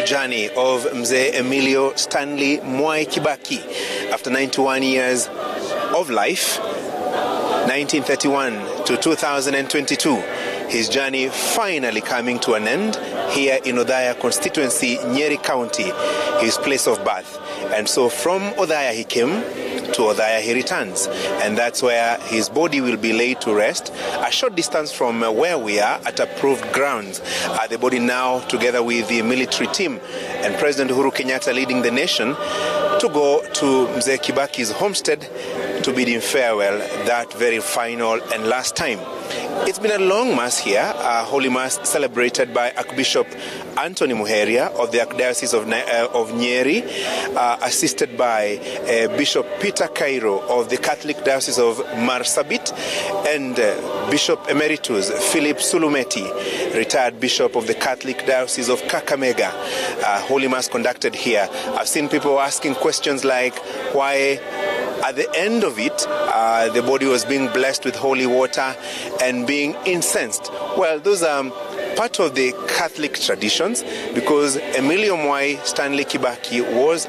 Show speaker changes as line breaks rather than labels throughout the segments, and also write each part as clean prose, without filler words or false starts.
journey of Mzee Emilio Stanley Mwai Kibaki. After 91 years of life, 1931 to 2022, his journey finally coming to an end here in Othaya constituency, Nyeri County, his place of birth. And so from Othaya he came, to Othaya he returns, and that's where his body will be laid to rest, a short distance from where we are at approved grounds. The body now, together with the military team and President Uhuru Kenyatta leading the nation, to go to Mzee Kibaki's homestead to bid him farewell that very final and last time. It's been a long mass here, a holy mass celebrated by Archbishop Anthony Muheria of the Archdiocese of Nyeri, assisted by Bishop Peter Cairo of the Catholic Diocese of Marsabit, and Bishop Emeritus Philip Sulumeti, retired Bishop of the Catholic Diocese of Kakamega. Holy mass conducted here. I've seen people asking questions like why at the end of it, the body was being blessed with holy water and being incensed. Well, those are part of the Catholic traditions, because Emilio Mwai Stanley Kibaki was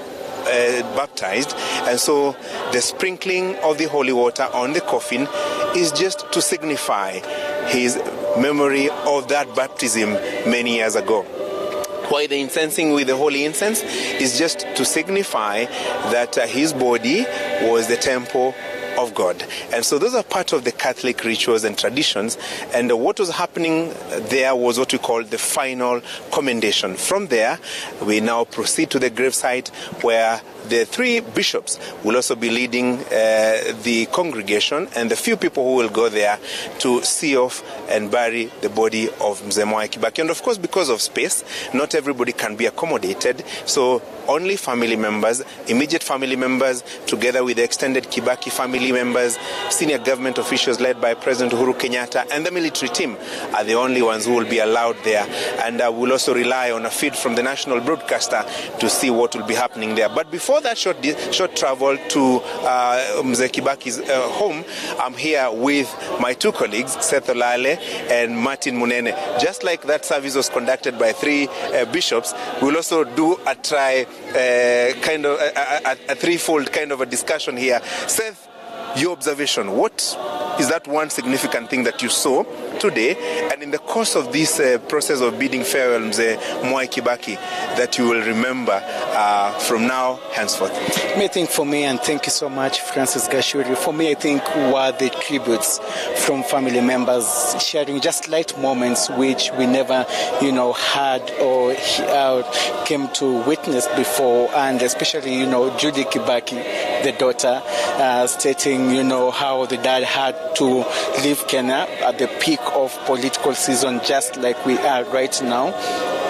baptized, and so the sprinkling of the holy water on the coffin is just to signify his memory of that baptism many years ago. Why the incensing with the holy incense is just to signify that his body was the temple of God. And so those are part of the Catholic rituals and traditions, and what was happening there was what we call the final commendation. From there, we now proceed to the gravesite where the three bishops will also be leading the congregation and the few people who will go there to see off and bury the body of Mzee Mwai Kibaki. And of course, because of space, not everybody can be accommodated, so only family members, immediate family members, together with the extended Kibaki family members, senior government officials led by President Uhuru Kenyatta, and the military team are the only ones who will be allowed there. And we'll also rely on a feed from the national broadcaster to see what will be happening there. But before that short travel to Mzee Kibaki's home, I'm here with my two colleagues, Seth Olale and Martin Munene. Just like that service was conducted by three bishops, we'll also do a a threefold kind of a discussion here. Seth, your observation, what is that one significant thing that you saw today and in the course of this process of bidding farewell Mzee Mwai Kibaki that you will remember from now henceforth?
I think for me, and thank you so much, Francis Gashuri, for me I think were the tributes from family members sharing just light moments which we never, had or came to witness before, and especially, Judy Kibaki, the daughter, stating, how the dad had to leave Kenya at the peak of political season, just like we are right now,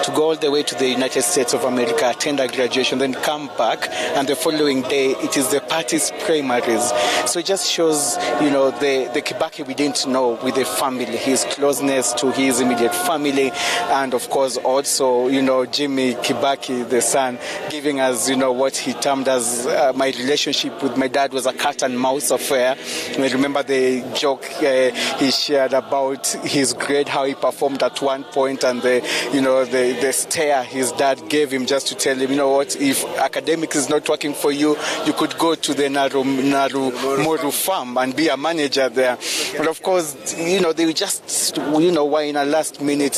to go all the way to the United States of America, attend a graduation, then come back, and the following day it is the party's primaries. So it just shows, the Kibaki we didn't know with the family, his closeness to his immediate family, and of course also, Jimmy Kibaki, the son, giving us, what he termed as my relationship with my dad was a cat and mouse affair. I remember the joke he shared about his grade, how he performed at one point, and the stare his dad gave him just to tell him, if academics is not working for you, you could go to the Naru farm and be a manager there. And of course, they just, were in a last minute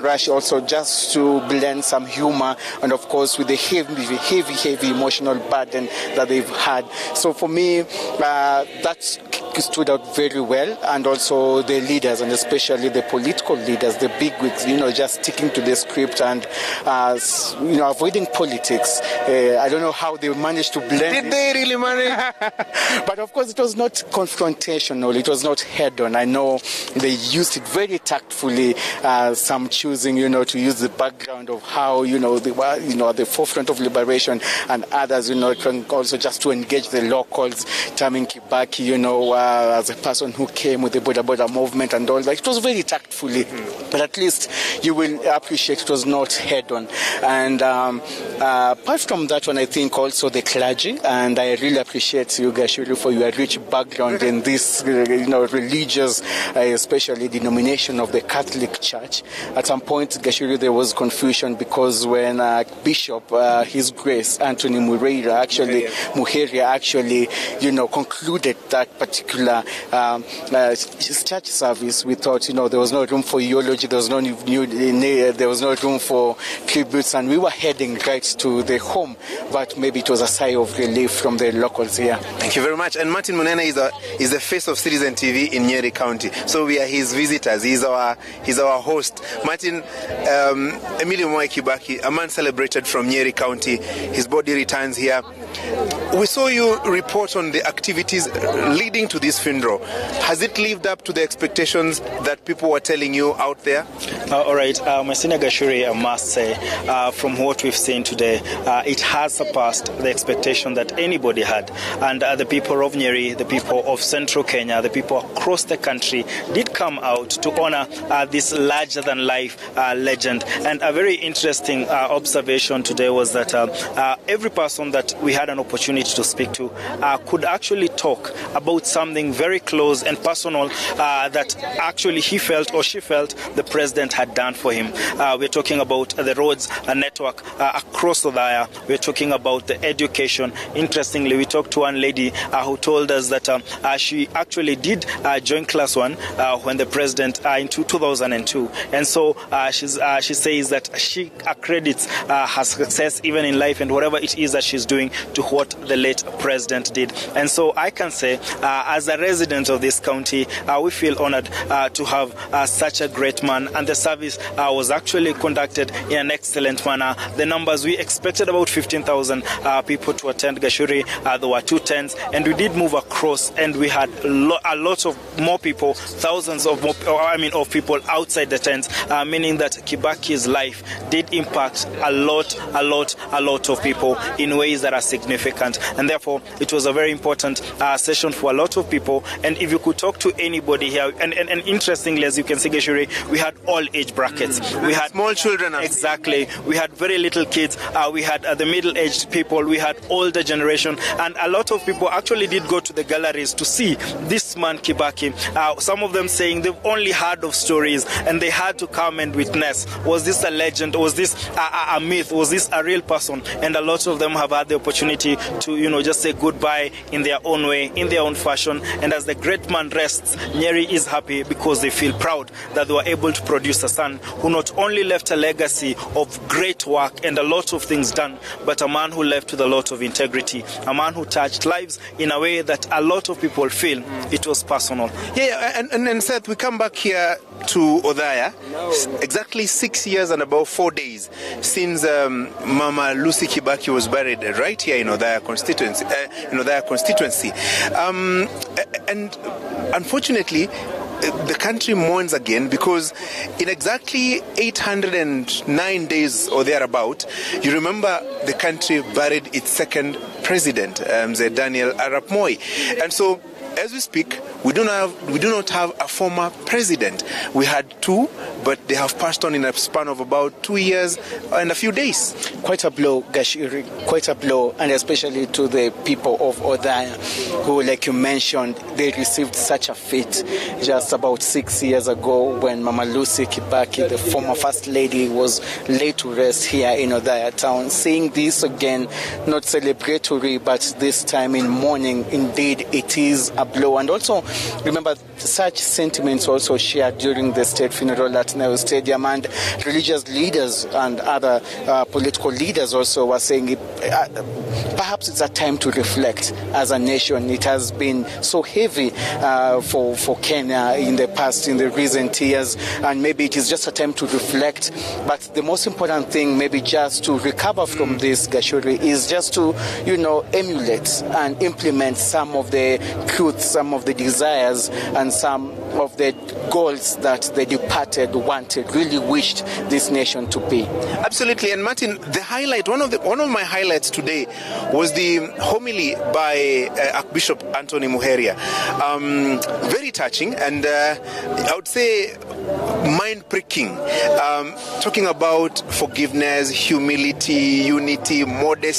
rush also just to blend some humor, and of course with the heavy emotional burden that they've had. So for me, that stood out very well, and also the leaders, and especially the political leaders, the bigwigs, just sticking to the script and, avoiding politics. I don't know how they managed to blend.
Did they really manage?
But of course, it was not confrontational. It was not head-on. I know they used it very tactfully. Some choosing, to use the background of how, they were, at the forefront of liberation, and others, trying also just to engage the locals, terming Kibaki, as a person who came with the border movement and all that. It was very tactfully, but at least you will appreciate it was not head-on. And apart from that one, I think also the clergy, and I really appreciate you, Gashuri, for your rich background in this, religious, especially denomination of the Catholic Church. At some point, Gashuri, there was confusion because when Bishop, His Grace Anthony Muheria actually, concluded that particular church service, we thought, there was no room for eulogy, there was no room for tributes, and we were heading right to the home, but maybe it was a sigh of relief from the locals here.
Thank you very much. And Martin Munene is the face of Citizen TV in Nyeri County, so we are his visitors. He's our host. Martin, Emilio Mwai Kibaki, a man celebrated from Nyeri County, his body returns here. We saw you report on the activities leading to this funeral. Has it lived up to the expectations that people were telling you out there?
All right, my senior Gashuri, I must say, from what we've seen today, it has surpassed the expectation that anybody had. And the people of Nyeri, the people of Central Kenya, the people across the country did come out to honor this larger-than-life legend. And a very interesting observation today was that every person that we had an opportunity to speak to could actually talk about something very close and personal that actually he felt or she felt the president had done for him. We're talking about the roads network across Othaya. We're talking about the education. Interestingly, we talked to one lady who told us that she actually did join class 1 when the president in 2002. And so she says that she accredits her success even in life and whatever it is that she's doing to what the late president did. And so I can say, as a resident of this county, we feel honored to have such a great man, and the service was actually conducted in an excellent manner. The numbers, we expected about 15,000 people to attend Gashuri. There were 2 tents, and we did move across, and we had a lot of more people, thousands of people outside the tents, meaning that Kibaki's life did impact a lot of people in ways that are significant. And therefore, it was a very important session for a lot of people. And if you could talk to anybody here, and interestingly, as you can see, Gashuri, we had all age brackets. We had
small children.
Exactly. We had very little kids. We had the middle-aged people. We had older generation. And a lot of people actually did go to the galleries to see this man, Kibaki. Some of them saying they've only heard of stories and they had to come and witness. Was this a legend? Was this a myth? Was this a real person? And a lot of them have had the opportunity to, just say goodbye in their own way, in their own fashion. And as the great man rests, Nyeri is happy because they feel proud that they were able to produce a son who not only left a legacy of great work and a lot of things done, but a man who left with a lot of integrity, a man who touched lives in a way that a lot of people feel it was personal.
Yeah, and Seth, we come back here to Othaya, exactly 6 years and about 4 days since Mama Lucy Kibaki was buried right here in Othaya constituency. And unfortunately, the country mourns again because in exactly 809 days or thereabout, you remember the country buried its second president, Daniel Arap Moi. And so, as we speak, we do not have a former president. We had 2, but they have passed on in a span of about 2 years and a few days.
Quite a blow, Gashuri, quite a blow, and especially to the people of Othaya, who, like you mentioned, they received such a fate just about 6 years ago when Mama Lucy Kibaki, the former First Lady, was laid to rest here in Othaya town. Seeing this again, not celebratory, but this time in mourning, indeed it is a blow. And also, remember, such sentiments also shared during the state funeral at Nyayo Stadium, and religious leaders and other political leaders also were saying perhaps it's a time to reflect as a nation. It has been so heavy for Kenya in the recent years, and maybe it is just a time to reflect. But the most important thing, maybe just to recover from this, Gashuri, is just to, emulate and implement some of the truths, some of the desires, and some of the goals that the departed wanted, really wished this nation to be.
Absolutely. And Martin, the highlight, one of my highlights today was the homily by Archbishop Anthony Muheria. Very touching and I would say mind-pricking, talking about forgiveness, humility, unity, modesty.